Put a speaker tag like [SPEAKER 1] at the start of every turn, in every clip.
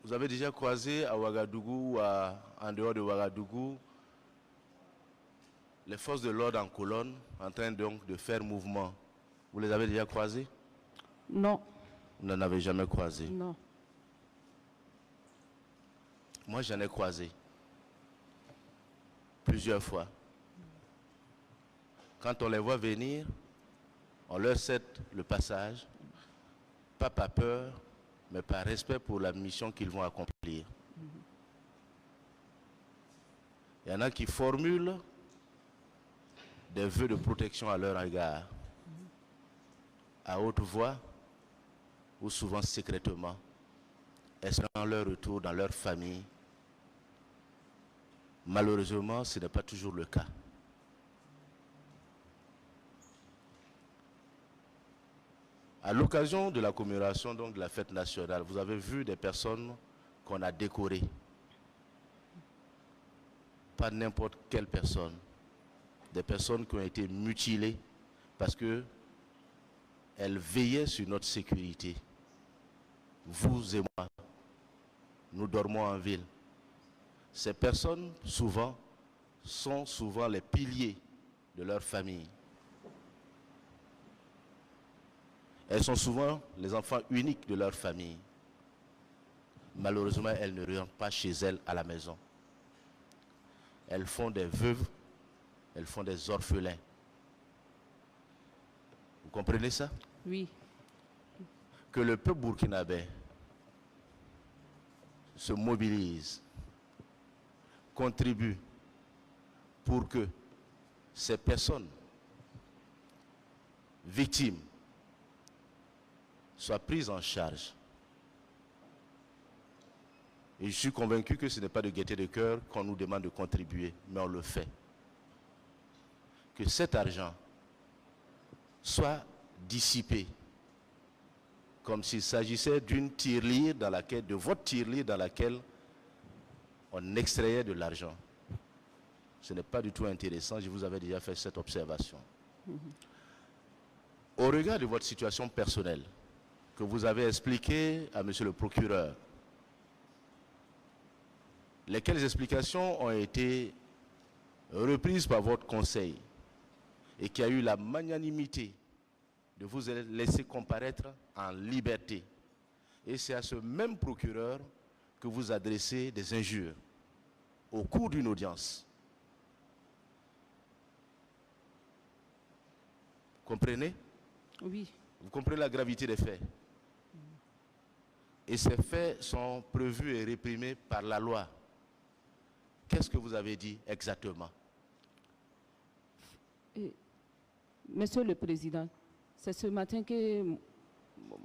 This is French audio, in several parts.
[SPEAKER 1] Vous avez déjà croisé à Ouagadougou ou en dehors de Ouagadougou les forces de l'ordre en colonne en train donc de faire mouvement. Vous les avez déjà croisés?
[SPEAKER 2] Non.
[SPEAKER 1] Vous n'en avez jamais croisé?
[SPEAKER 2] Non.
[SPEAKER 1] Moi, j'en ai croisé plusieurs fois. Quand on les voit venir, on leur cède le passage, pas par peur, mais par respect pour la mission qu'ils vont accomplir. Il y en a qui formulent des vœux de protection à leur égard, à haute voix ou souvent secrètement, espérant leur retour dans leur famille. Malheureusement, ce n'est pas toujours le cas. À l'occasion de la commémoration donc, de la fête nationale, vous avez vu des personnes qu'on a décorées. Pas n'importe quelle personne. Des personnes qui ont été mutilées parce qu'elles veillaient sur notre sécurité. Vous et moi, nous dormons en ville. Ces personnes, souvent, sont souvent les piliers de leur famille. Elles sont souvent les enfants uniques de leur famille. Malheureusement, elles ne rentrent pas chez elles à la maison. Elles font des veuves, elles font des orphelins. Vous comprenez ça?
[SPEAKER 2] Oui.
[SPEAKER 1] Que le peuple burkinabé se mobilise, contribue pour que ces personnes victimes soient prises en charge. Et je suis convaincu que ce n'est pas de gaieté de cœur qu'on nous demande de contribuer, mais on le fait. Que cet argent soit dissipé, comme s'il s'agissait d'une tirelire dans laquelle, de votre tirelire dans laquelle on extrayait de l'argent. Ce n'est pas du tout intéressant, je vous avais déjà fait cette observation. Au regard de votre situation personnelle, que vous avez expliqué à monsieur le procureur, lesquelles explications ont été reprises par votre conseil et qui a eu la magnanimité de vous laisser comparaître en liberté. Et c'est à ce même procureur que vous adressez des injures au cours d'une audience. Comprenez?
[SPEAKER 2] Oui.
[SPEAKER 1] Vous comprenez la gravité des faits? Et ces faits sont prévus et réprimés par la loi. Qu'est-ce que vous avez dit exactement?
[SPEAKER 2] Monsieur le Président, c'est ce matin que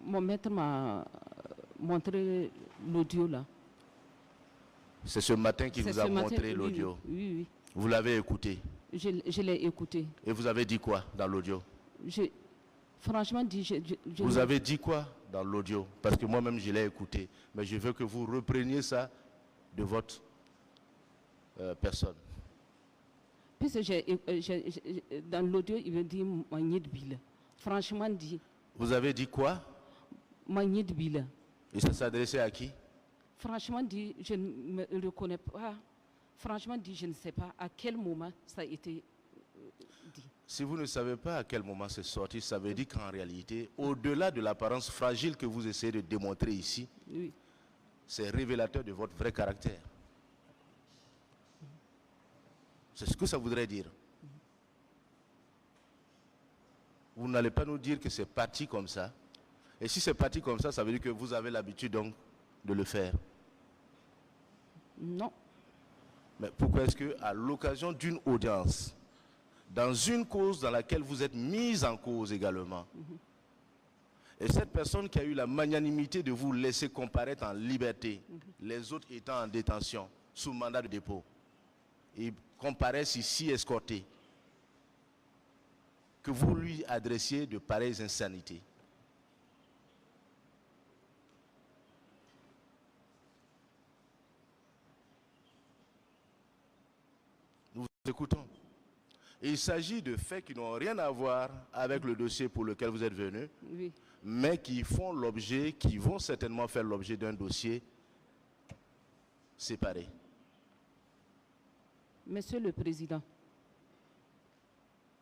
[SPEAKER 2] mon maître m'a montré l'audio là.
[SPEAKER 1] C'est ce matin qu'il vous a montré l'audio?
[SPEAKER 2] Oui, oui.
[SPEAKER 1] Vous l'avez écouté?
[SPEAKER 2] Je l'ai écouté.
[SPEAKER 1] Et vous avez dit quoi dans l'audio?
[SPEAKER 2] Franchement,
[SPEAKER 1] vous avez dit quoi dans l'audio? Parce que moi-même, je l'ai écouté. Mais je veux que vous repreniez ça de votre personne.
[SPEAKER 2] Puisque dans l'audio, il veut dire Magnid Bila. Franchement dit.
[SPEAKER 1] Vous avez dit quoi?
[SPEAKER 2] Magnid Bila.
[SPEAKER 1] Et ça s'adressait à qui?
[SPEAKER 2] Franchement dit, je ne me reconnais pas. Franchement dit, je ne sais pas à quel moment ça a été dit.
[SPEAKER 1] Si vous ne savez pas à quel moment c'est sorti, ça veut dire qu'en réalité, au-delà de l'apparence fragile que vous essayez de démontrer ici, oui, c'est révélateur de votre vrai caractère. C'est ce que ça voudrait dire. Vous n'allez pas nous dire que c'est parti comme ça. Et si c'est parti comme ça veut dire que vous avez l'habitude donc de le faire.
[SPEAKER 2] Non.
[SPEAKER 1] Mais pourquoi est-ce qu'à l'occasion d'une audience, dans une cause dans laquelle vous êtes mise en cause également, et cette personne qui a eu la magnanimité de vous laisser comparaître en liberté, les autres étant en détention, sous mandat de dépôt, et comparaissent ici escortés, que vous lui adressiez de pareilles insanités? Nous vous écoutons. Il s'agit de faits qui n'ont rien à voir avec le dossier pour lequel vous êtes venu, oui, mais qui font l'objet, qui vont certainement faire l'objet d'un dossier séparés.
[SPEAKER 2] Monsieur le Président,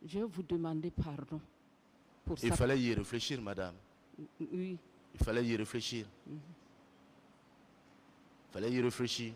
[SPEAKER 2] je vais vous demander pardon pour
[SPEAKER 1] Il
[SPEAKER 2] ça.
[SPEAKER 1] fallait y réfléchir, madame.
[SPEAKER 2] Oui.
[SPEAKER 1] Il fallait y réfléchir. Il fallait y réfléchir.